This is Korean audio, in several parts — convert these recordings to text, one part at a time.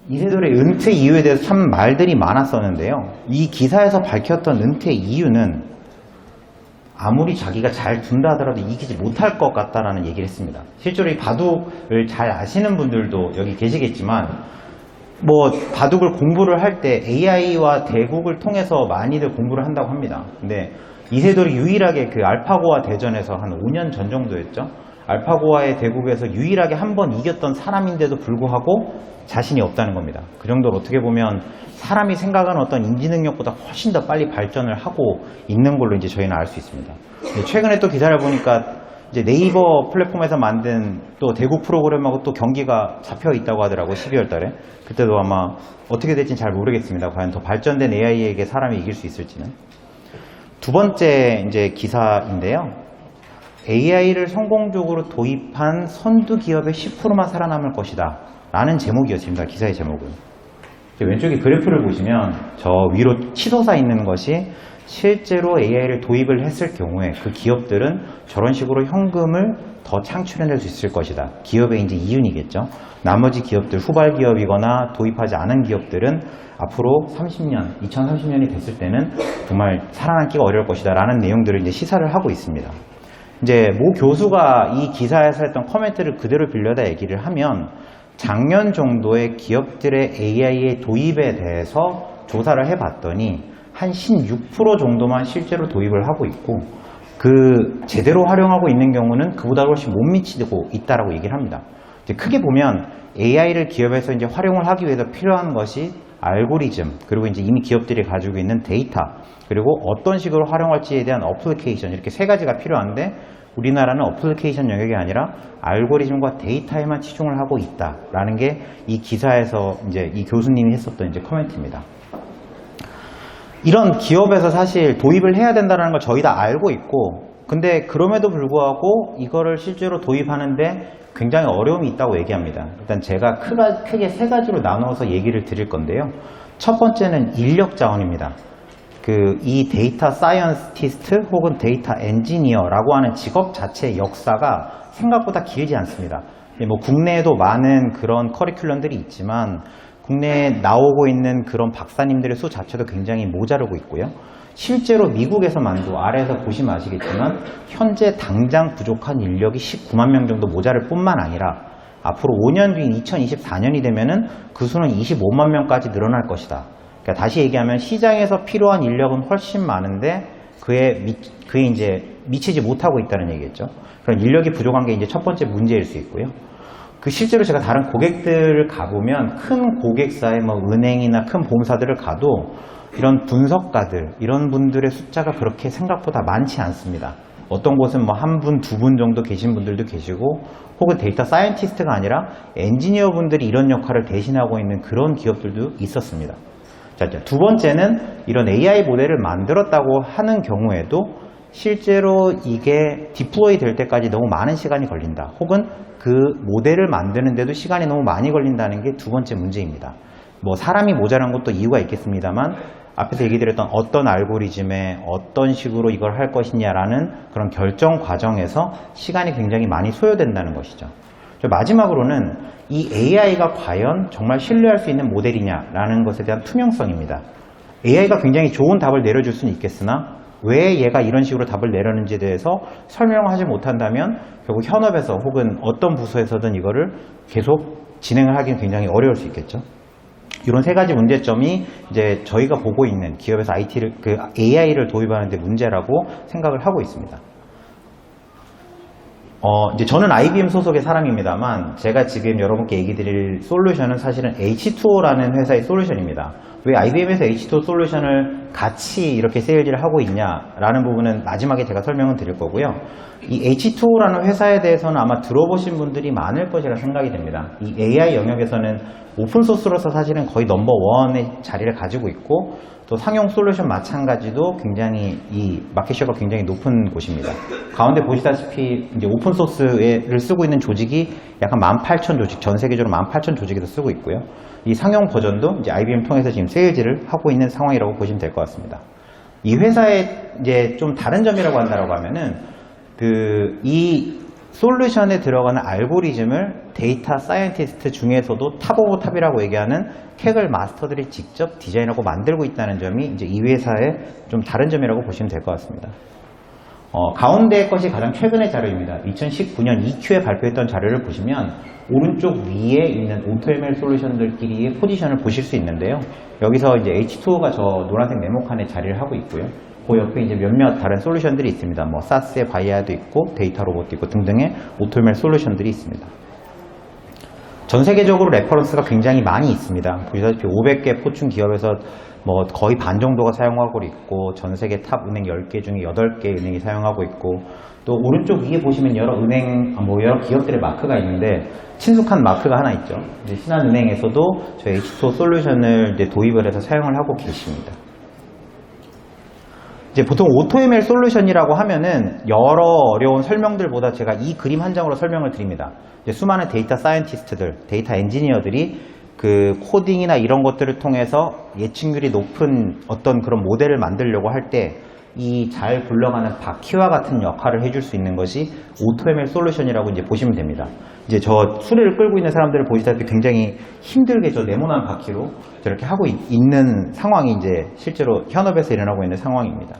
이세돌의 은퇴 이유에 대해서 참 말들이 많았었는데요. 이 기사에서 밝혔던 은퇴 이유는 아무리 자기가 잘 둔다 하더라도 이기지 못할 것 같다라는 얘기를 했습니다. 실제로 이 바둑을 잘 아시는 분들도 여기 계시겠지만 뭐 바둑을 공부를 할 때 AI와 대국을 통해서 많이들 공부를 한다고 합니다. 근데 이세돌이 유일하게 그 알파고와 대전에서 한 5년 전 정도였죠. 알파고와의 대국에서 유일하게 한 번 이겼던 사람인데도 불구하고 자신이 없다는 겁니다. 그 정도로 어떻게 보면 사람이 생각하는 어떤 인지 능력보다 훨씬 더 빨리 발전을 하고 있는 걸로 이제 저희는 알 수 있습니다. 최근에 또 기사를 보니까 이제 네이버 플랫폼에서 만든 또 대국 프로그램하고 또 경기가 잡혀 있다고 하더라고요. 12월 달에. 그때도 아마 어떻게 될지는 잘 모르겠습니다. 과연 더 발전된 AI에게 사람이 이길 수 있을지는. 두 번째 이제 기사인데요. AI를 성공적으로 도입한 선두 기업의 10%만 살아남을 것이다 라는 제목이었습니다. 기사의 제목은. 왼쪽에 그래프를 보시면 저 위로 치솟아 있는 것이 실제로 AI를 도입을 했을 경우에 그 기업들은 저런 식으로 현금을 더 창출해낼 수 있을 것이다. 기업의 이제 이윤이겠죠. 나머지 기업들, 후발 기업이거나 도입하지 않은 기업들은 앞으로 30년, 2030년이 됐을 때는 정말 살아남기가 어려울 것이다 라는 내용들을 이제 시사를 하고 있습니다. 이제 모 교수가 이 기사에서 했던 코멘트를 그대로 빌려다 얘기를 하면 작년 정도의 기업들의 AI의 도입에 대해서 조사를 해봤더니 한 16% 정도만 실제로 도입을 하고 있고 그 제대로 활용하고 있는 경우는 그보다 훨씬 못 미치고 있다라고 얘기를 합니다. 이제 크게 보면 AI를 기업에서 이제 활용을 하기 위해서 필요한 것이 알고리즘, 그리고 이제 이미 기업들이 가지고 있는 데이터, 그리고 어떤 식으로 활용할지에 대한 어플리케이션, 이렇게 세 가지가 필요한데 우리나라는 어플리케이션 영역이 아니라 알고리즘과 데이터에만 치중을 하고 있다라는 게 이 기사에서 이제 이 교수님이 했었던 이제 코멘트입니다. 이런 기업에서 사실 도입을 해야 된다는 걸 저희 다 알고 있고, 근데 그럼에도 불구하고 이거를 실제로 도입하는데 굉장히 어려움이 있다고 얘기합니다. 일단 제가 크게 세 가지로 나누어서 얘기를 드릴 건데요. 첫 번째는 인력 자원입니다. 이 데이터 사이언티스트 혹은 데이터 엔지니어라고 하는 직업 자체의 역사가 생각보다 길지 않습니다. 뭐 국내에도 많은 그런 커리큘럼들이 있지만 국내에 나오고 있는 그런 박사님들의 수 자체도 굉장히 모자르고 있고요. 실제로 미국에서만도 아래에서 보시면 아시겠지만 현재 당장 부족한 인력이 19만 명 정도 모자랄 뿐만 아니라 앞으로 5년 뒤인 2024년이 되면은 그 수는 25만 명까지 늘어날 것이다. 그러니까 다시 얘기하면 시장에서 필요한 인력은 훨씬 많은데 그에 이제 미치지 못하고 있다는 얘기겠죠. 그런 인력이 부족한 게 이제 첫 번째 문제일 수 있고요. 실제로 제가 다른 고객들을 가보면 큰 고객사의 뭐 은행이나 큰 보험사들을 가도 이런 분석가들, 이런 분들의 숫자가 그렇게 생각보다 많지 않습니다. 어떤 곳은 뭐 한 분, 두 분 정도 계신 분들도 계시고 혹은 데이터 사이언티스트가 아니라 엔지니어 분들이 이런 역할을 대신하고 있는 그런 기업들도 있었습니다. 자, 두 번째는 이런 AI 모델을 만들었다고 하는 경우에도 실제로 이게 디플로이 될 때까지 너무 많은 시간이 걸린다. 혹은 그 모델을 만드는데도 시간이 너무 많이 걸린다는 게 두 번째 문제입니다. 뭐 사람이 모자란 것도 이유가 있겠습니다만 앞에서 얘기 드렸던 어떤 알고리즘에 어떤 식으로 이걸 할 것이냐라는 그런 결정 과정에서 시간이 굉장히 많이 소요된다는 것이죠. 마지막으로는 이 AI가 과연 정말 신뢰할 수 있는 모델이냐라는 것에 대한 투명성입니다. AI가 굉장히 좋은 답을 내려줄 수는 있겠으나 왜 얘가 이런 식으로 답을 내려는지에 대해서 설명을 하지 못한다면 결국 현업에서 혹은 어떤 부서에서든 이거를 계속 진행을 하기는 굉장히 어려울 수 있겠죠. 이런 세 가지 문제점이 이제 저희가 보고 있는 기업에서 AI를 도입하는 데 문제라고 생각을 하고 있습니다. 이제 저는 IBM 소속의 사람입니다만 제가 지금 여러분께 얘기 드릴 솔루션은 사실은 H2O라는 회사의 솔루션입니다. 왜 IBM에서 H2O 솔루션을 같이 이렇게 세일즈를 하고 있냐라는 부분은 마지막에 제가 설명을 드릴 거고요. 이 H2O라는 회사에 대해서는 아마 들어보신 분들이 많을 것이라 생각이 됩니다. 이 AI 영역에서는 오픈소스로서 사실은 거의 넘버원의 자리를 가지고 있고 또 상용 솔루션 마찬가지도 굉장히 이 마켓셔가 굉장히 높은 곳입니다. 가운데 보시다시피 이제 오픈소스를 쓰고 있는 조직이 약간 18,000 조직, 전 세계적으로 18,000 조직에서 쓰고 있고요. 이 상용 버전도 이제 IBM 통해서 지금 세일즈를 하고 있는 상황이라고 보시면 될 것 같습니다. 이 회사의 이제 좀 다른 점이라고 한다고 하면은 이 솔루션에 들어가는 알고리즘을 데이터 사이언티스트 중에서도 탑 오브 탑이라고 얘기하는 캑을 마스터들이 직접 디자인하고 만들고 있다는 점이 이제 이 회사의 좀 다른 점이라고 보시면 될 것 같습니다. 가운데 것이 가장 최근의 자료입니다. 2019년 EQ에 발표했던 자료를 보시면 오른쪽 위에 있는 AutoML 솔루션들끼리의 포지션을 보실 수 있는데요. 여기서 이제 H2O가 저 노란색 네모칸에 자리를 하고 있고요. 그 옆에 이제 몇몇 다른 솔루션들이 있습니다. 뭐 SaaS의 바이아도 있고 데이터 로봇도 있고 등등의 AutoML 솔루션들이 있습니다. 전 세계적으로 레퍼런스가 굉장히 많이 있습니다. 보시다시피 500개 포춘 기업에서 뭐 거의 반 정도가 사용하고 있고, 전 세계 탑 은행 10개 중에 8개 은행이 사용하고 있고, 또 오른쪽 위에 보시면 여러 은행, 여러 기업들의 마크가 있는데 친숙한 마크가 하나 있죠. 이제 신한은행에서도 저희 H2O 솔루션을 이제 도입을 해서 사용을 하고 계십니다. 이제 보통 AutoML 솔루션이라고 하면은 여러 어려운 설명들보다 제가 이 그림 한 장으로 설명을 드립니다. 이제 수많은 데이터 사이언티스트들, 데이터 엔지니어들이 그 코딩이나 이런 것들을 통해서 예측률이 높은 어떤 그런 모델을 만들려고 할 때 이 잘 굴러가는 바퀴와 같은 역할을 해줄 수 있는 것이 AutoML 솔루션이라고 이제 보시면 됩니다. 이제 저 수레를 끌고 있는 사람들을 보시다시피 굉장히 힘들게 저 네모난 바퀴로 저렇게 하고 있는 상황이 이제 실제로 현업에서 일어나고 있는 상황입니다.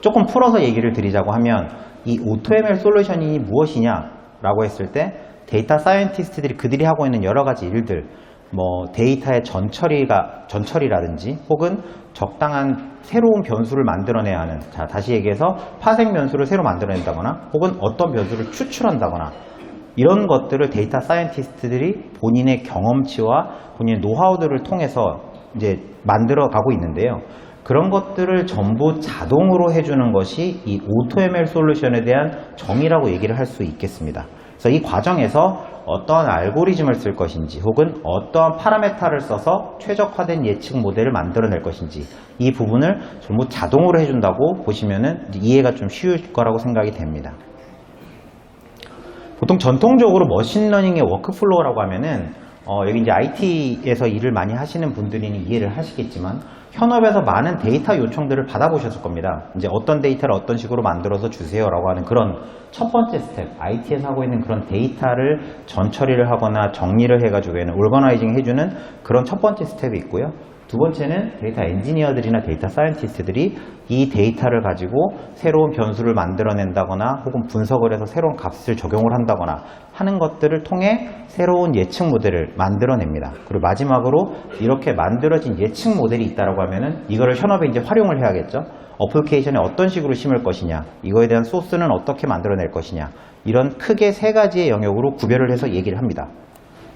조금 풀어서 얘기를 드리자고 하면 이 AutoML 솔루션이 무엇이냐라고 했을 때 데이터 사이언티스트들이 그들이 하고 있는 여러 가지 일들, 뭐 데이터의 전처리라든지 혹은 적당한 새로운 변수를 만들어내야 하는, 자 다시 얘기해서 파생 변수를 새로 만들어낸다거나 혹은 어떤 변수를 추출한다거나 이런 것들을 데이터 사이언티스트들이 본인의 경험치와 본인의 노하우들을 통해서 이제 만들어 가고 있는데요. 그런 것들을 전부 자동으로 해주는 것이 이 AutoML 솔루션에 대한 정의라고 얘기를 할 수 있겠습니다. 그래서 이 과정에서 어떠한 알고리즘을 쓸 것인지 혹은 어떠한 파라메타를 써서 최적화된 예측 모델을 만들어낼 것인지 이 부분을 전부 자동으로 해준다고 보시면은 이해가 좀 쉬울 거라고 생각이 됩니다. 보통 전통적으로 머신러닝의 워크플로우라고 하면은 여기 이제 IT에서 일을 많이 하시는 분들이니 이해를 하시겠지만 현업에서 많은 데이터 요청들을 받아보셨을 겁니다. 이제 어떤 데이터를 어떤 식으로 만들어서 주세요라고 하는 그런 첫 번째 스텝, IT에서 하고 있는 그런 데이터를 전처리를 하거나 정리를 해가지고 올거나이징 해주는 그런 첫 번째 스텝이 있고요. 두 번째는 데이터 엔지니어들이나 데이터 사이언티스트들이 이 데이터를 가지고 새로운 변수를 만들어낸다거나 혹은 분석을 해서 새로운 값을 적용을 한다거나 하는 것들을 통해 새로운 예측 모델을 만들어냅니다. 그리고 마지막으로 이렇게 만들어진 예측 모델이 있다라고 하면은 이거를 현업에 이제 활용을 해야겠죠. 어플리케이션에 어떤 식으로 심을 것이냐, 이거에 대한 소스는 어떻게 만들어낼 것이냐, 이런 크게 세 가지의 영역으로 구별을 해서 얘기를 합니다.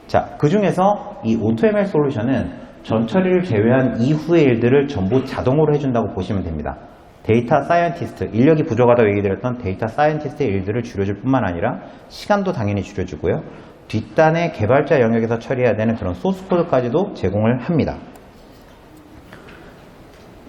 자, 그 중에서 이 AutoML 솔루션은 전처리를 제외한 이후의 일들을 전부 자동으로 해준다고 보시면 됩니다. 데이터 사이언티스트, 인력이 부족하다고 얘기 드렸던 데이터 사이언티스트의 일들을 줄여줄 뿐만 아니라 시간도 당연히 줄여주고요. 뒷단의 개발자 영역에서 처리해야 되는 그런 소스코드까지도 제공을 합니다.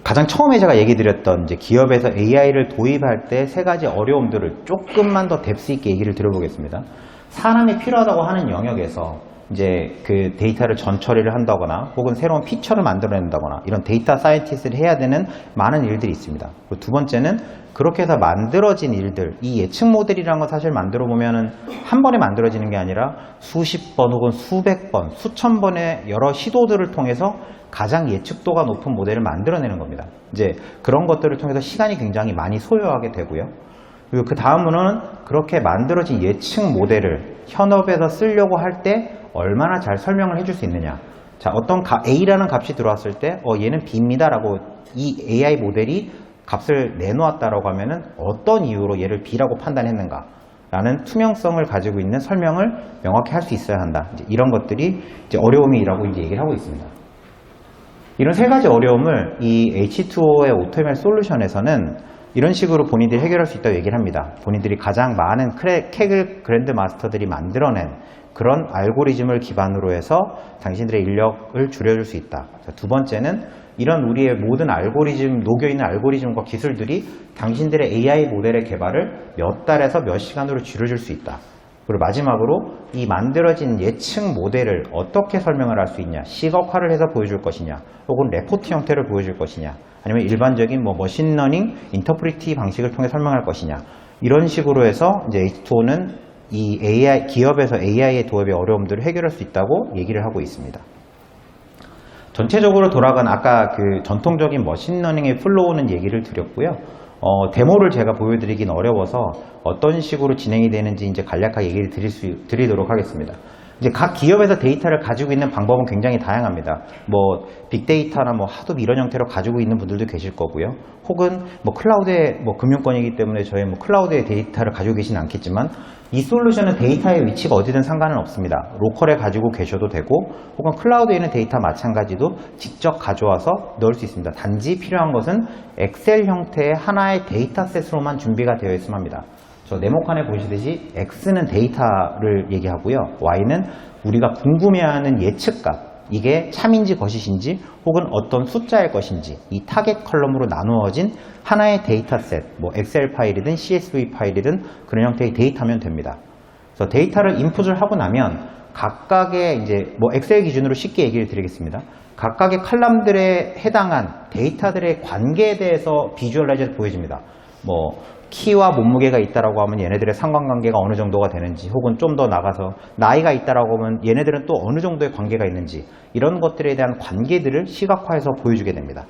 가장 처음에 제가 얘기 드렸던 이제 기업에서 AI를 도입할 때 세 가지 어려움들을 조금만 더 뎁스 있게 얘기를 드려보겠습니다. 사람이 필요하다고 하는 영역에서 이제 그 데이터를 전처리를 한다거나 혹은 새로운 피처를 만들어낸다거나 이런 데이터 사이언티스트를 해야 되는 많은 일들이 있습니다. 그리고 두 번째는 그렇게 해서 만들어진 일들, 이 예측 모델이라는 건 사실 만들어 보면은 한 번에 만들어지는 게 아니라 수십 번 혹은 수백 번, 수천 번의 여러 시도들을 통해서 가장 예측도가 높은 모델을 만들어내는 겁니다. 이제 그런 것들을 통해서 시간이 굉장히 많이 소요하게 되고요. 그리고 그 다음으로는 그렇게 만들어진 예측 모델을 현업에서 쓰려고 할 때 얼마나 잘 설명을 해줄 수 있느냐. 자, 어떤 A라는 값이 들어왔을 때 얘는 B입니다 라고 이 AI 모델이 값을 내놓았다라고 하면은 어떤 이유로 얘를 B라고 판단했는가 라는 투명성을 가지고 있는 설명을 명확히 할 수 있어야 한다. 이제 이런 것들이 이제 어려움이라고 이제 얘기를 하고 있습니다. 이런 세 가지 어려움을 이 H2O의 AutoML 솔루션에서는 이런 식으로 본인들이 해결할 수 있다고 얘기를 합니다. 본인들이 가장 많은 캑을 그랜드 마스터들이 만들어낸 그런 알고리즘을 기반으로 해서 당신들의 인력을 줄여줄 수 있다. 자, 두 번째는 이런 우리의 모든 알고리즘, 녹여있는 알고리즘과 기술들이 당신들의 AI 모델의 개발을 몇 달에서 몇 시간으로 줄여줄 수 있다. 그리고 마지막으로 이 만들어진 예측 모델을 어떻게 설명을 할 수 있냐, 시각화를 해서 보여줄 것이냐, 혹은 레포트 형태를 보여줄 것이냐, 아니면 일반적인 머신러닝 인터프리티 방식을 통해 설명할 것이냐, 이런 식으로 해서 이제 H2O는 이 AI, 기업에서 AI의 도입의 어려움들을 해결할 수 있다고 얘기를 하고 있습니다. 전체적으로 돌아간 아까 그 전통적인 머신러닝의 플로우는 얘기를 드렸고요. 데모를 제가 보여드리긴 어려워서 어떤 식으로 진행이 되는지 이제 간략하게 얘기를 드리도록 하겠습니다. 이제 각 기업에서 데이터를 가지고 있는 방법은 굉장히 다양합니다. 뭐 빅데이터나 뭐 하도 이런 형태로 가지고 있는 분들도 계실 거고요. 혹은 뭐 클라우드의 뭐 금융권이기 때문에 저희 뭐 클라우드의 데이터를 가지고 계시는 않겠지만 이 솔루션은 데이터의 위치가 어디든 상관은 없습니다. 로컬에 가지고 계셔도 되고 혹은 클라우드에 있는 데이터 마찬가지도 직접 가져와서 넣을 수 있습니다. 단지 필요한 것은 엑셀 형태의 하나의 데이터셋으로만 준비가 되어 있으면 합니다. 저 네모칸에 보시듯이 X는 데이터를 얘기하고요. Y는 우리가 궁금해하는 예측값, 이게 참인지 거짓인지 혹은 어떤 숫자일 것인지 이 타겟 컬럼으로 나누어진 하나의 데이터셋, 뭐 엑셀 파일이든 CSV 파일이든 그런 형태의 데이터면 됩니다. 그래서 데이터를 인풋을 하고 나면 각각의 이제 뭐 엑셀 기준으로 쉽게 얘기를 드리겠습니다. 각각의 컬럼들에 해당한 데이터들의 관계에 대해서 비주얼라이즈해서 보여집니다. 뭐 키와 몸무게가 있다라고 하면 얘네들의 상관관계가 어느 정도가 되는지, 혹은 좀 더 나가서 나이가 있다라고 하면 얘네들은 또 어느 정도의 관계가 있는지, 이런 것들에 대한 관계들을 시각화해서 보여주게 됩니다.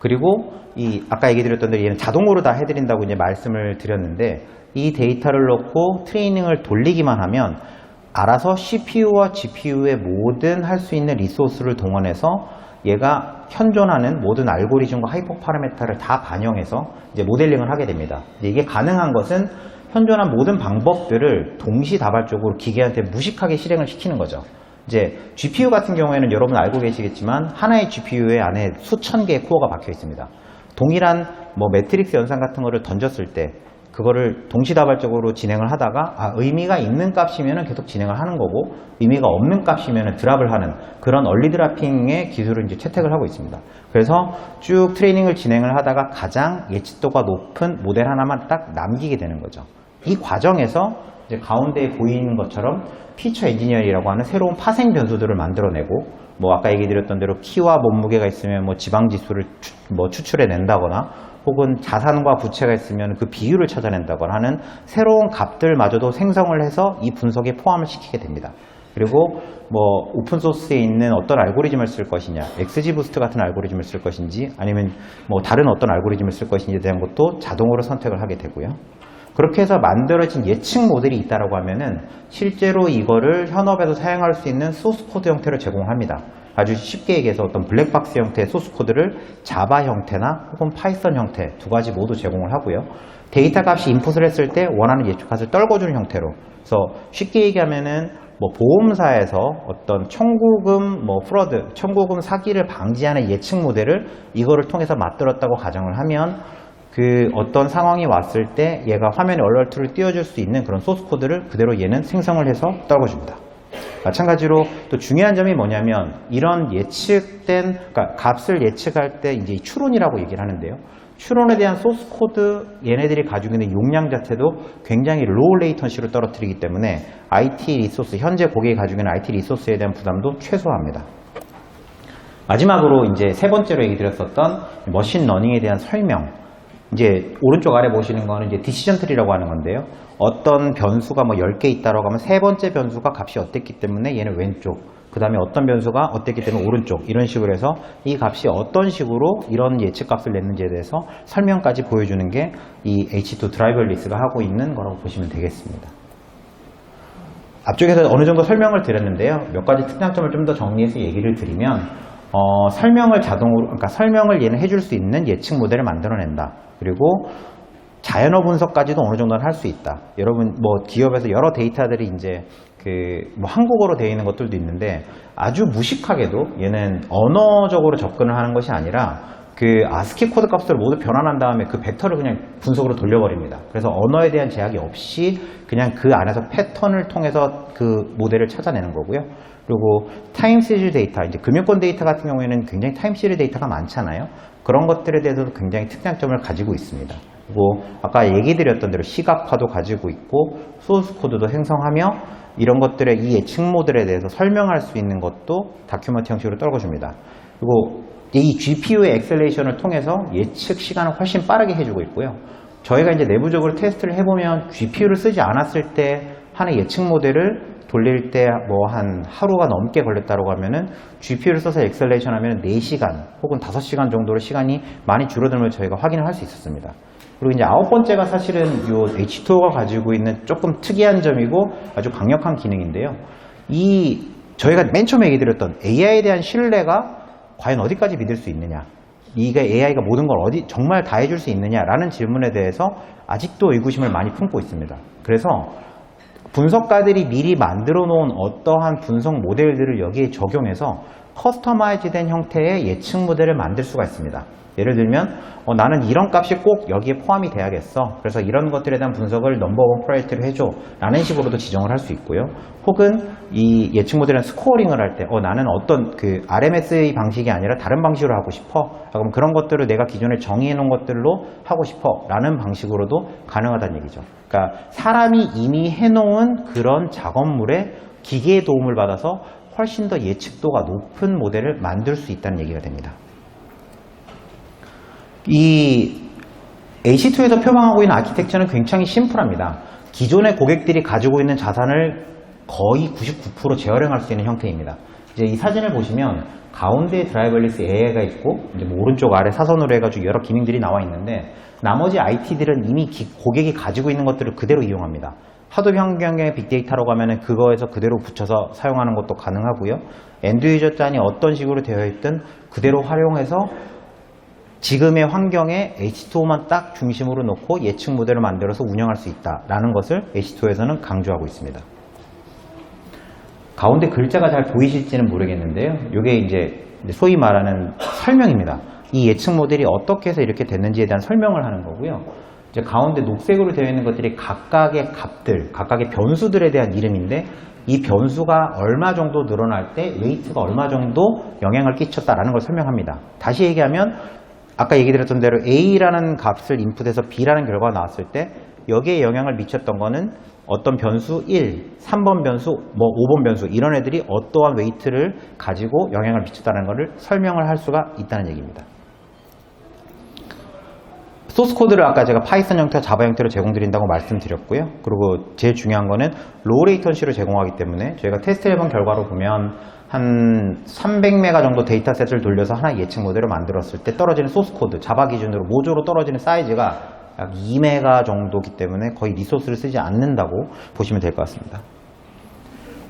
그리고 이 아까 얘기 드렸던 대로 얘는 자동으로 다 해드린다고 이제 말씀을 드렸는데, 이 데이터를 넣고 트레이닝을 돌리기만 하면 알아서 CPU와 GPU의 모든 할 수 있는 리소스를 동원해서 얘가 현존하는 모든 알고리즘과 하이퍼 파라미터를 다 반영해서 이제 모델링을 하게 됩니다. 이게 가능한 것은 현존한 모든 방법들을 동시다발적으로 기계한테 무식하게 실행을 시키는 거죠. 이제 GPU 같은 경우에는 여러분 알고 계시겠지만 하나의 GPU에 안에 수천 개의 코어가 박혀 있습니다. 동일한 뭐 매트릭스 연산 같은 거를 던졌을 때 그거를 동시다발적으로 진행을 하다가 의미가 있는 값이면 계속 진행을 하는 거고, 의미가 없는 값이면 드랍을 하는 그런 얼리 드랍핑의 기술을 이제 채택을 하고 있습니다. 그래서 쭉 트레이닝을 진행을 하다가 가장 예측도가 높은 모델 하나만 딱 남기게 되는 거죠. 이 과정에서 이제 가운데에 보이는 것처럼 피처 엔지니어링이라고 하는 새로운 파생 변수들을 만들어내고, 뭐 아까 얘기 드렸던 대로 키와 몸무게가 있으면 뭐 지방 지수를 추출해 낸다거나, 혹은 자산과 부채가 있으면 그 비율을 찾아낸다거나 하는 새로운 값들마저도 생성을 해서 이 분석에 포함을 시키게 됩니다. 그리고 뭐 오픈소스에 있는 어떤 알고리즘을 쓸 것이냐, XGBoost 같은 알고리즘을 쓸 것인지 아니면 뭐 다른 어떤 알고리즘을 쓸 것인지에 대한 것도 자동으로 선택을 하게 되고요. 그렇게 해서 만들어진 예측 모델이 있다라고 하면은 실제로 이거를 현업에서 사용할 수 있는 소스 코드 형태로 제공합니다. 아주 쉽게 얘기해서 어떤 블랙박스 형태의 소스 코드를 자바 형태나 혹은 파이썬 형태 두 가지 모두 제공을 하고요. 데이터 값이 인풋을 했을 때 원하는 예측 값을 떨궈주는 형태로. 그래서 쉽게 얘기하면은 뭐 보험사에서 어떤 청구금 프로드, 청구금 사기를 방지하는 예측 모델을 이거를 통해서 만들었다고 가정을 하면 그 어떤 상황이 왔을 때 얘가 화면에 얼러트를 띄워줄 수 있는 그런 소스 코드를 그대로 얘는 생성을 해서 떨궈줍니다. 마찬가지로 또 중요한 점이 뭐냐면 이런 예측된, 그러니까 값을 예측할 때 이제 추론이라고 얘기를 하는데요. 추론에 대한 소스 코드 얘네들이 가지고 있는 용량 자체도 굉장히 로우 레이턴시로 떨어뜨리기 때문에 IT 리소스, 현재 고객이 가지고 있는 IT 리소스에 대한 부담도 최소화합니다. 마지막으로 이제 세 번째로 얘기 드렸었던 머신 러닝에 대한 설명. 이제 오른쪽 아래 보시는 거는 이제 디시전 트리라고 하는 건데요. 어떤 변수가 뭐 10개 있다라고 하면 세 번째 변수가 값이 어땠기 때문에 얘는 왼쪽, 그 다음에 어떤 변수가 어땠기 때문에 오른쪽, 이런 식으로 해서 이 값이 어떤 식으로 이런 예측 값을 냈는지에 대해서 설명까지 보여주는 게 이 H2 드라이버리스가 하고 있는 거라고 보시면 되겠습니다. 앞쪽에서 어느 정도 설명을 드렸는데요. 몇 가지 특장점을 좀 더 정리해서 얘기를 드리면 설명을 자동으로, 그러니까 설명을 얘는 해줄 수 있는 예측 모델을 만들어낸다. 그리고 자연어 분석까지도 어느 정도는 할 수 있다. 여러분 뭐 기업에서 여러 데이터들이 이제 뭐 한국어로 되어 있는 것들도 있는데 아주 무식하게도 얘는 언어적으로 접근을 하는 것이 아니라 그 아스키 코드 값을 모두 변환한 다음에 그 벡터를 그냥 분석으로 돌려버립니다. 그래서 언어에 대한 제약이 없이 그냥 그 안에서 패턴을 통해서 그 모델을 찾아내는 거고요. 그리고 타임 시리즈 데이터, 이제 금융권 데이터 같은 경우에는 굉장히 타임 시리즈 데이터가 많잖아요. 그런 것들에 대해서도 굉장히 특장점을 가지고 있습니다. 그리고 아까 얘기 드렸던 대로 시각화도 가지고 있고 소스 코드도 생성하며 이런 것들의 이 예측 모델에 대해서 설명할 수 있는 것도 다큐멘트 형식으로 떨궈줍니다. 그리고 이 GPU의 엑셀레이션을 통해서 예측 시간을 훨씬 빠르게 해주고 있고요. 저희가 이제 내부적으로 테스트를 해보면 GPU를 쓰지 않았을 때 하는 예측 모델을 돌릴 때 뭐 한 하루가 넘게 걸렸다고 하면은 GPU를 써서 엑셀레이션 하면 4시간 혹은 5시간 정도로 시간이 많이 줄어들면 저희가 확인을 할 수 있었습니다. 그리고 이제 9번째가 사실은 요 H2O가 가지고 있는 조금 특이한 점이고 아주 강력한 기능인데요. 저희가 맨 처음에 얘기 드렸던 AI에 대한 신뢰가 과연 어디까지 믿을 수 있느냐, 이게 AI가 모든 걸 정말 다 해줄 수 있느냐라는 질문에 대해서 아직도 의구심을 많이 품고 있습니다. 그래서 분석가들이 미리 만들어 놓은 어떠한 분석 모델들을 여기에 적용해서 커스터마이즈 된 형태의 예측 모델을 만들 수가 있습니다. 예를 들면 나는 이런 값이 꼭 여기에 포함이 돼야겠어. 그래서 이런 것들에 대한 분석을 넘버원 프로젝트를 해줘 라는 식으로도 지정을 할 수 있고요. 혹은 이 예측 모델은 스코어링을 할 때 나는 어떤 그 RMS의 방식이 아니라 다른 방식으로 하고 싶어. 그럼 그런 것들을 내가 기존에 정의해 놓은 것들로 하고 싶어 라는 방식으로도 가능하다는 얘기죠. 그러니까 사람이 이미 해놓은 그런 작업물에 기계의 도움을 받아서 훨씬 더 예측도가 높은 모델을 만들 수 있다는 얘기가 됩니다. 이 AC2에서 표방하고 있는 아키텍처는 굉장히 심플합니다. 기존의 고객들이 가지고 있는 자산을 거의 99% 재활용할 수 있는 형태입니다. 이제 이 사진을 보시면 가운데 드라이버리스 AI가 있고 이제 뭐 오른쪽 아래 사선으로 해가지고 여러 기능들이 나와 있는데 나머지 IT들은 이미 고객이 가지고 있는 것들을 그대로 이용합니다. 하도 환경의 빅데이터라고 하면은 그거에서 그대로 붙여서 사용하는 것도 가능하고요. 엔드 유저 짠이 어떤 식으로 되어 있든 그대로 활용해서 지금의 환경에 H2O만 딱 중심으로 놓고 예측 모델을 만들어서 운영할 수 있다라는 것을 H2O에서는 강조하고 있습니다. 가운데 글자가 잘 보이실지는 모르겠는데요. 이게 이제 소위 말하는 설명입니다. 이 예측 모델이 어떻게 해서 이렇게 됐는지에 대한 설명을 하는 거고요. 이제 가운데 녹색으로 되어 있는 것들이 각각의 값들, 각각의 변수들에 대한 이름인데 이 변수가 얼마 정도 늘어날 때 웨이트가 얼마 정도 영향을 끼쳤다라는 걸 설명합니다. 다시 얘기하면 아까 얘기 드렸던 대로 A라는 값을 인풋해서 B라는 결과가 나왔을 때 여기에 영향을 미쳤던 거는 어떤 변수 1, 3번 변수, 뭐 5번 변수 이런 애들이 어떠한 웨이트를 가지고 영향을 미쳤다는 것을 설명을 할 수가 있다는 얘기입니다. 소스 코드를 아까 제가 파이썬 형태, 자바 형태로 제공드린다고 말씀드렸고요. 그리고 제일 중요한 거는 로우 레이턴시로 제공하기 때문에 저희가 테스트 해본 결과로 보면 한 300메가 정도 데이터셋을 돌려서 하나 예측 모델을 만들었을 때 떨어지는 소스 코드, 자바 기준으로 모조로 떨어지는 사이즈가 약 2메가 정도기 때문에 거의 리소스를 쓰지 않는다고 보시면 될 것 같습니다.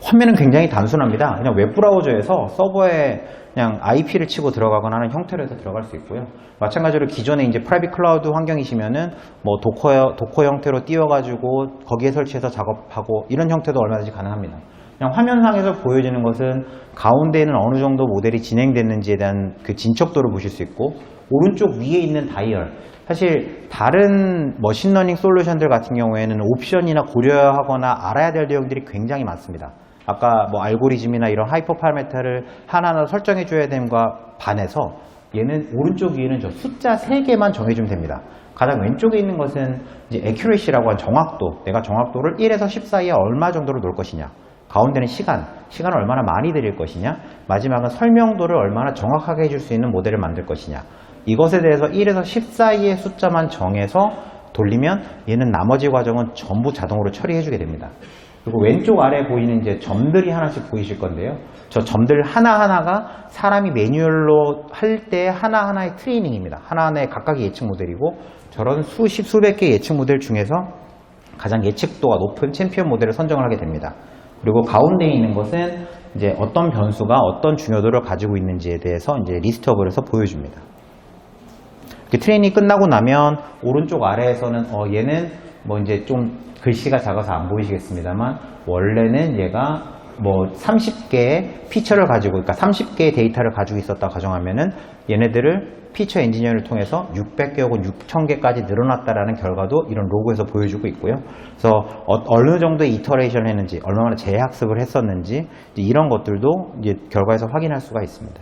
화면은 굉장히 단순합니다. 그냥 웹브라우저에서 서버에 그냥 IP를 치고 들어가거나 하는 형태로 해서 들어갈 수 있고요. 마찬가지로 기존에 이제 프라이빗 클라우드 환경이시면은 뭐 도커 형태로 띄워가지고 거기에 설치해서 작업하고 이런 형태도 얼마든지 가능합니다. 그냥 화면상에서 보여지는 것은 가운데에는 어느 정도 모델이 진행됐는지에 대한 그 진척도를 보실 수 있고 오른쪽 위에 있는 다이얼, 사실 다른 머신러닝 솔루션들 같은 경우에는 옵션이나 고려하거나 알아야 될 내용들이 굉장히 많습니다. 아까 뭐 알고리즘이나 이런 하이퍼 파라미터를 하나하나 설정해 줘야 됨과 반해서 얘는 오른쪽 위에는 저 숫자 3개만 정해주면 됩니다. 가장 왼쪽에 있는 것은 이제 accuracy라고 한 정확도, 내가 정확도를 1에서 10 사이에 얼마 정도로 놓을 것이냐, 가운데는 시간을 얼마나 많이 드릴 것이냐, 마지막은 설명도를 얼마나 정확하게 해줄 수 있는 모델을 만들 것이냐, 이것에 대해서 1에서 10 사이의 숫자만 정해서 돌리면 얘는 나머지 과정은 전부 자동으로 처리해주게 됩니다. 그리고 왼쪽 아래 보이는 이제 점들이 하나씩 보이실 건데요. 저 점들 하나하나가 사람이 매뉴얼로 할 때 하나하나의 트레이닝입니다. 하나하나의 각각의 예측 모델이고 저런 수십, 수백 개의 예측 모델 중에서 가장 예측도가 높은 챔피언 모델을 선정을 하게 됩니다. 그리고 가운데에 있는 것은 이제 어떤 변수가 어떤 중요도를 가지고 있는지에 대해서 이제 리스트업을 해서 보여줍니다. 트레이닝이 끝나고 나면 오른쪽 아래에서는 얘는 뭐 이제 좀 글씨가 작아서 안 보이시겠습니다만 원래는 얘가 뭐 30개의 피처를 가지고, 그러니까 30개의 데이터를 가지고 있었다 가정하면은 얘네들을 피처 엔지니어를 통해서 600개 혹은 6000개까지 늘어났다라는 결과도 이런 로그에서 보여주고 있고요. 그래서 어느 정도의 이터레이션을 했는지, 얼마나 재학습을 했었는지 이런 것들도 이제 결과에서 확인할 수가 있습니다.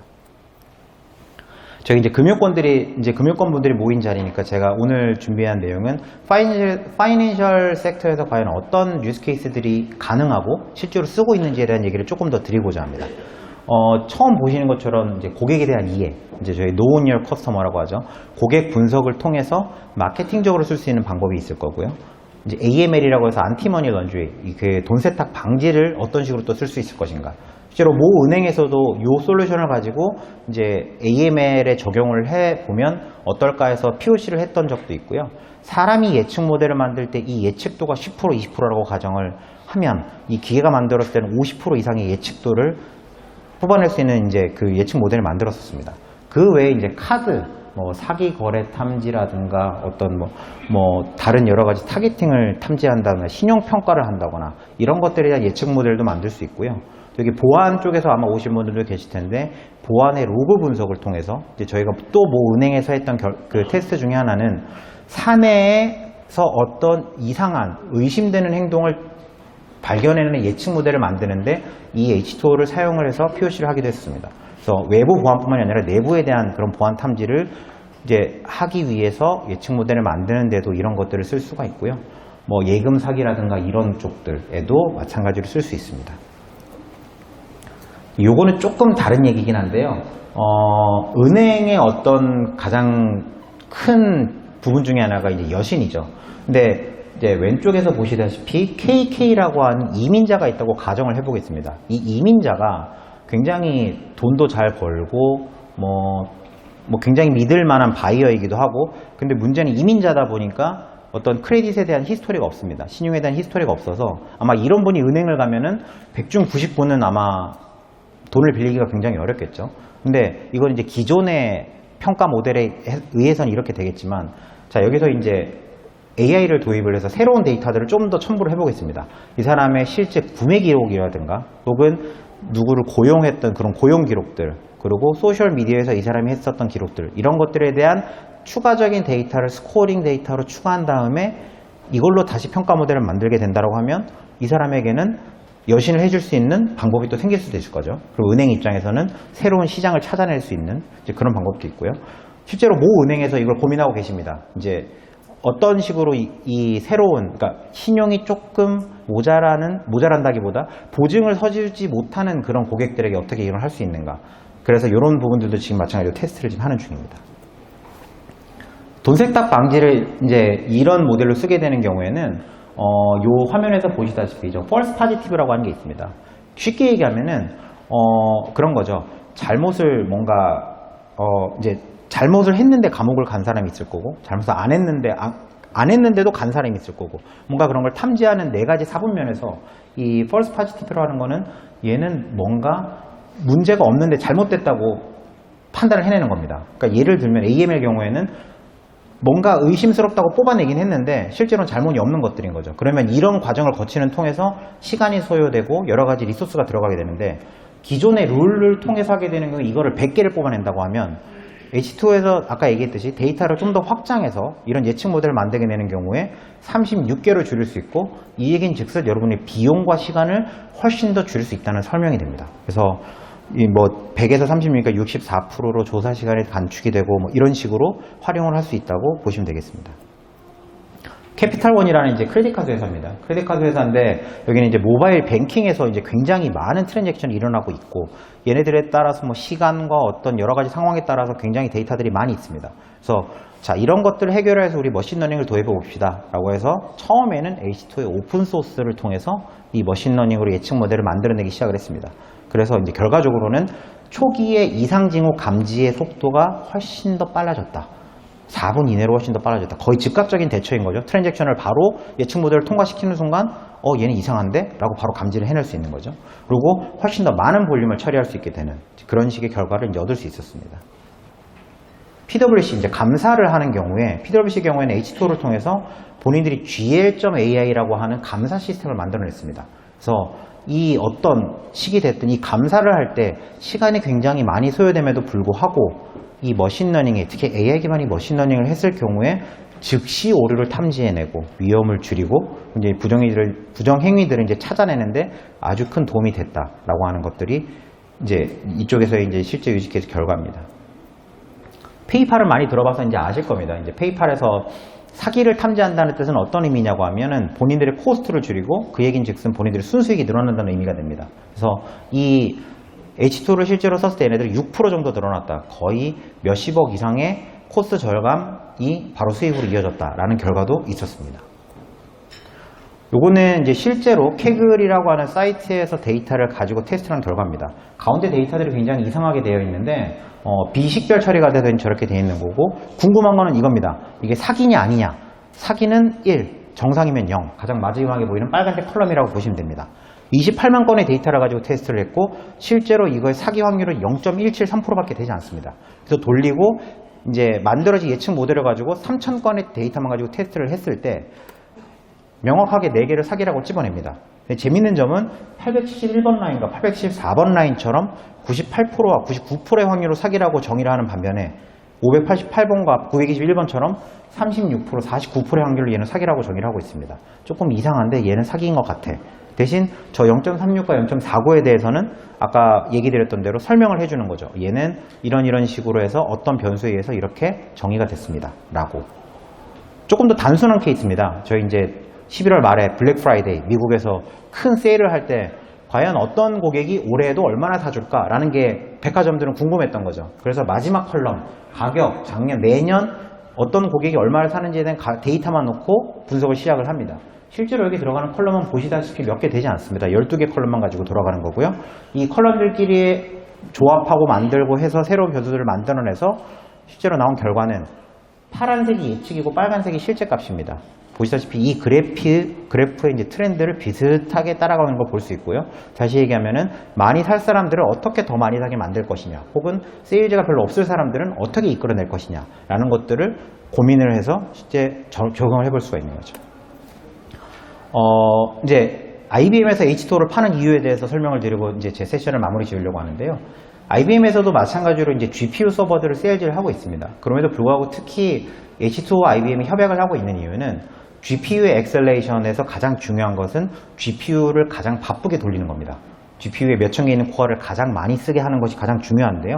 저희 이제 금융권 분들이 모인 자리니까 제가 오늘 준비한 내용은 파이낸셜 섹터에서 과연 어떤 유스 케이스들이 가능하고 실제로 쓰고 있는지에 대한 얘기를 조금 더 드리고자 합니다. 처음 보시는 것처럼 이제 고객에 대한 이해, 이제 저희 Know Your Customer라고 하죠. 고객 분석을 통해서 마케팅적으로 쓸 수 있는 방법이 있을 거고요. 이제 AML이라고 해서 안티머니 런저리, 그 돈 세탁 방지를 어떤 식으로 또 쓸 수 있을 것인가. 실제로 모 은행에서도 이 솔루션을 가지고 이제 AML에 적용을 해 보면 어떨까 해서 POC를 했던 적도 있고요. 사람이 예측 모델을 만들 때 이 예측도가 10%, 20%라고 가정을 하면 이 기계가 만들었을 때는 50% 이상의 예측도를 뽑아낼 수 있는 이제 그 예측 모델을 만들었었습니다. 그 외에 이제 카드, 뭐 사기 거래 탐지라든가 어떤 뭐 다른 여러 가지 타겟팅을 탐지한다거나 신용 평가를 한다거나 이런 것들에 대한 예측 모델도 만들 수 있고요. 여기 보안 쪽에서 아마 오신 분들도 계실 텐데 보안의 로그 분석을 통해서 이제 저희가 또 뭐 은행에서 했던 그 테스트 중에 하나는 사내에서 어떤 이상한 의심되는 행동을 발견해내는 예측 모델을 만드는데 이 H2O를 사용을 해서 POC를 하기도 했습니다. 그래서 외부 보안뿐만 아니라 내부에 대한 그런 보안 탐지를 이제 하기 위해서 예측 모델을 만드는 데도 이런 것들을 쓸 수가 있고요. 뭐 예금 사기라든가 이런 쪽들에도 마찬가지로 쓸 수 있습니다. 요거는 조금 다른 얘기긴 한데요. 은행의 어떤 가장 큰 부분 중에 하나가 이제 여신이죠. 근데 이제 왼쪽에서 보시다시피 KK라고 하는 이민자가 있다고 가정을 해보겠습니다. 이 이민자가 굉장히 돈도 잘 벌고 뭐 굉장히 믿을 만한 바이어이기도 하고, 근데 문제는 이민자다 보니까 어떤 크레딧에 대한 히스토리가 없습니다. 신용에 대한 히스토리가 없어서 아마 이런 분이 은행을 가면은 100중 90분은 아마 돈을 빌리기가 굉장히 어렵겠죠. 근데 이건 이제 기존의 평가 모델에 의해서는 이렇게 되겠지만, 자, 여기서 이제 AI를 도입을 해서 새로운 데이터들을 좀 더 첨부를 해보겠습니다. 이 사람의 실제 구매 기록이라든가 혹은 누구를 고용했던 그런 고용 기록들, 그리고 소셜 미디어에서 이 사람이 했었던 기록들, 이런 것들에 대한 추가적인 데이터를 스코어링 데이터로 추가한 다음에 이걸로 다시 평가 모델을 만들게 된다고 하면 이 사람에게는 여신을 해줄 수 있는 방법이 또 생길 수도 있을 거죠. 그리고 은행 입장에서는 새로운 시장을 찾아낼 수 있는 이제 그런 방법도 있고요. 실제로 모 은행에서 이걸 고민하고 계십니다. 이제 어떤 식으로 이 새로운, 그러니까 신용이 조금 모자란다기보다 보증을 서주지 못하는 그런 고객들에게 어떻게 이걸 할 수 있는가. 그래서 이런 부분들도 지금 마찬가지로 테스트를 지금 하는 중입니다. 돈 세탁 방지를 이제 이런 모델로 쓰게 되는 경우에는 요 화면에서 보시다시피 false positive라고 하는 게 있습니다. 쉽게 얘기하면은 그런 거죠. 잘못을 뭔가 이제 잘못을 했는데 감옥을 간 사람이 있을 거고, 잘못을 안 했는데도 간 사람이 있을 거고, 뭔가 그런 걸 탐지하는 네 가지 사분면에서 이 false positive라는 거는 얘는 뭔가 문제가 없는데 잘못됐다고 판단을 해내는 겁니다. 그러니까 예를 들면 AML 경우에는 뭔가 의심스럽다고 뽑아내긴 했는데 실제로는 잘못이 없는 것들인 거죠. 그러면 이런 과정을 거치는 통해서 시간이 소요되고 여러 가지 리소스가 들어가게 되는데, 기존의 룰을 통해서 하게 되는 건 이거를 100개를 뽑아낸다고 하면 H2O에서 아까 얘기했듯이 데이터를 좀 더 확장해서 이런 예측 모델을 만들게 되는 경우에 36개로 줄일 수 있고, 이 얘기는 즉슨 여러분의 비용과 시간을 훨씬 더 줄일 수 있다는 설명이 됩니다. 그래서 이 뭐 100에서 36이니까 64%로 조사 시간이 단축이 되고 뭐 이런 식으로 활용을 할 수 있다고 보시면 되겠습니다. 캐피탈원이라는 이제 크레딧 카드 회사입니다. 크레딧 카드 회사인데 여기는 이제 모바일 뱅킹에서 이제 굉장히 많은 트랜잭션이 일어나고 있고, 얘네들에 따라서 뭐 시간과 어떤 여러 가지 상황에 따라서 굉장히 데이터들이 많이 있습니다. 그래서 자, 이런 것들을 해결해서 우리 머신러닝을 도입해 봅시다 라고 해서 처음에는 H2의 오픈소스를 통해서 이 머신러닝으로 예측 모델을 만들어내기 시작을 했습니다. 그래서 이제 결과적으로는 초기에 이상 징후 감지의 속도가 훨씬 더 빨라졌다. 4분 이내로 훨씬 더 빨라졌다. 거의 즉각적인 대처인 거죠. 트랜잭션을 바로 예측 모델을 통과시키는 순간 얘는 이상한데? 라고 바로 감지를 해낼 수 있는 거죠. 그리고 훨씬 더 많은 볼륨을 처리할 수 있게 되는 그런 식의 결과를 이제 얻을 수 있었습니다. PwC 이제 감사를 하는 경우에, PwC 경우에는 H2O를 통해서 본인들이 GL.AI라고 하는 감사 시스템을 만들어냈습니다. 그래서 이 어떤 식이 됐든 이 감사를 할 때 시간이 굉장히 많이 소요됨에도 불구하고 이 머신러닝에, 특히 AI 기반의 머신러닝을 했을 경우에 즉시 오류를 탐지해내고 위험을 줄이고 이제 부정행위들을 이제 찾아내는데 아주 큰 도움이 됐다라고 하는 것들이 이제 이쪽에서의 이제 실제 유지케이스 결과입니다. 페이팔을 많이 들어봐서 이제 아실 겁니다. 이제 페이팔에서 사기를 탐지한다는 뜻은 어떤 의미냐고 하면은 본인들의 코스트를 줄이고 그 얘기는 즉슨 본인들의 순수익이 늘어난다는 의미가 됩니다. 그래서 이 H2를 실제로 썼을 때 얘네들이 6% 정도 늘어났다. 거의 몇십억 이상의 코스트 절감이 바로 수익으로 이어졌다라는 결과도 있었습니다. 요거는 이제 실제로 캐글이라고 하는 사이트에서 데이터를 가지고 테스트한 결과입니다. 가운데 데이터들이 굉장히 이상하게 되어 있는데 비식별 처리가 되더니 저렇게 되어 있는 거고, 궁금한 거는 이겁니다. 이게 사기냐 아니냐. 사기는 1, 정상이면 0. 가장 마지막에 보이는 빨간색 컬럼이라고 보시면 됩니다. 28만 건의 데이터를 가지고 테스트를 했고 실제로 이거의 사기 확률은 0.173%밖에 되지 않습니다. 그래서 돌리고 이제 만들어진 예측 모델을 가지고 3천 건의 데이터만 가지고 테스트를 했을 때 명확하게 4개를 사기라고 집어냅니다. 근데 재밌는 점은 871번 라인과 874번 라인처럼 98%와 99%의 확률로 사기라고 정의를 하는 반면에 588번과 921번처럼 36%, 49%의 확률로 얘는 사기라고 정의를 하고 있습니다. 조금 이상한데 얘는 사기인 것 같아. 대신 저 0.36과 0.49에 대해서는 아까 얘기 드렸던 대로 설명을 해주는 거죠. 얘는 이런 식으로 해서 어떤 변수에 의해서 이렇게 정의가 됐습니다. 라고. 조금 더 단순한 케이스입니다. 저희 이제 11월 말에 블랙 프라이데이, 미국에서 큰 세일을 할 때 과연 어떤 고객이 올해에도 얼마나 사줄까? 라는 게 백화점들은 궁금했던 거죠. 그래서 마지막 컬럼, 가격, 작년, 매년 어떤 고객이 얼마를 사는지에 대한 데이터만 놓고 분석을 시작을 합니다. 실제로 여기 들어가는 컬럼은 보시다시피 몇 개 되지 않습니다. 12개 컬럼만 가지고 돌아가는 거고요. 이 컬럼들끼리 조합하고 만들고 해서 새로운 변수들을 만들어내서 실제로 나온 결과는 파란색이 예측이고 빨간색이 실제 값입니다. 보시다시피 이 그래프의 이제 트렌드를 비슷하게 따라가는 걸 볼 수 있고요. 다시 얘기하면은 많이 살 사람들을 어떻게 더 많이 사게 만들 것이냐, 혹은 세일즈가 별로 없을 사람들은 어떻게 이끌어낼 것이냐 라는 것들을 고민을 해서 실제 적용을 해볼 수가 있는 거죠. 이제 IBM에서 H2를 파는 이유에 대해서 설명을 드리고 이제 제 세션을 마무리 지으려고 하는데요. IBM에서도 마찬가지로 이제 GPU 서버들을 세일즈를 하고 있습니다. 그럼에도 불구하고 특히 H2와 IBM이 협약을 하고 있는 이유는 GPU의 엑셀레이션에서 가장 중요한 것은 GPU를 가장 바쁘게 돌리는 겁니다. GPU에 몇천 개 있는 코어를 가장 많이 쓰게 하는 것이 가장 중요한데요.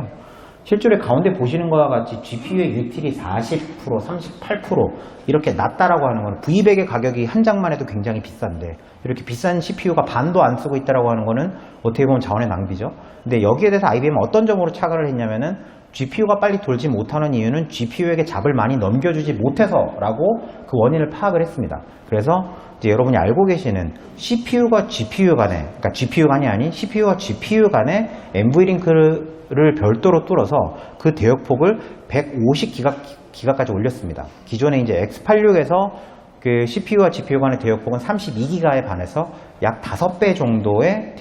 실제로 가운데 보시는 것과 같이 GPU의 유틸이 40%, 38% 이렇게 낮다라고 하는 건 V100의 가격이 한 장만 해도 굉장히 비싼데 이렇게 비싼 CPU가 반도 안 쓰고 있다라고 하는 거는 어떻게 보면 자원의 낭비죠. 근데 여기에 대해서 IBM은 어떤 점으로 착안을 했냐면은 GPU가 빨리 돌지 못하는 이유는 GPU에게 잡을 많이 넘겨주지 못해서라고 그 원인을 파악을 했습니다. 그래서 이제 여러분이 알고 계시는 CPU가 GPU 간에, 그러니까 GPU 간이 아닌 CPU와 GPU 간에 NVLin크를 별도로 뚫어서 그 대역폭을 150기가까지 올렸습니다. 기존에 이제 X86에서 그 CPU와 GPU 간의 대역폭은 32기가에 반해서 약 5배 정도의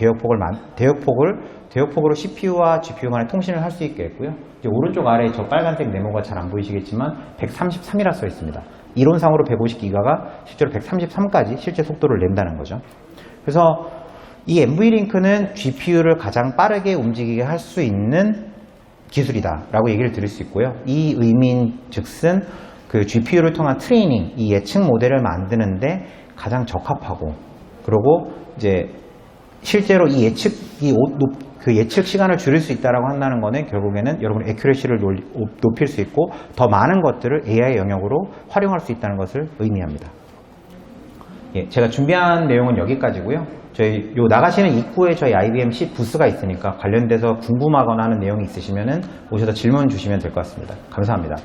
대역폭으로 CPU와 GPU 간의 통신을 할 수 있게 했고요. 이제 오른쪽 아래에 저 빨간색 네모가 잘 안 보이시겠지만 133이라 써 있습니다. 이론상으로 150기가가 실제로 133까지 실제 속도를 낸다는 거죠. 그래서 이 NVLin크는 GPU를 가장 빠르게 움직이게 할 수 있는 기술이다 라고 얘기를 드릴 수 있고요. 이 의미인 즉슨 그 GPU를 통한 트레이닝, 이 예측 모델을 만드는데 가장 적합하고, 그리고 이제 실제로 이 예측 시간을 줄일 수 있다라고 한다는 거는 결국에는 여러분의 애큐레시를 높일 수 있고 더 많은 것들을 AI 영역으로 활용할 수 있다는 것을 의미합니다. 예, 제가 준비한 내용은 여기까지고요. 저희 나가시는 입구에 저희 IBM C 부스가 있으니까 관련돼서 궁금하거나 하는 내용이 있으시면은 오셔서 질문 주시면 될 것 같습니다. 감사합니다.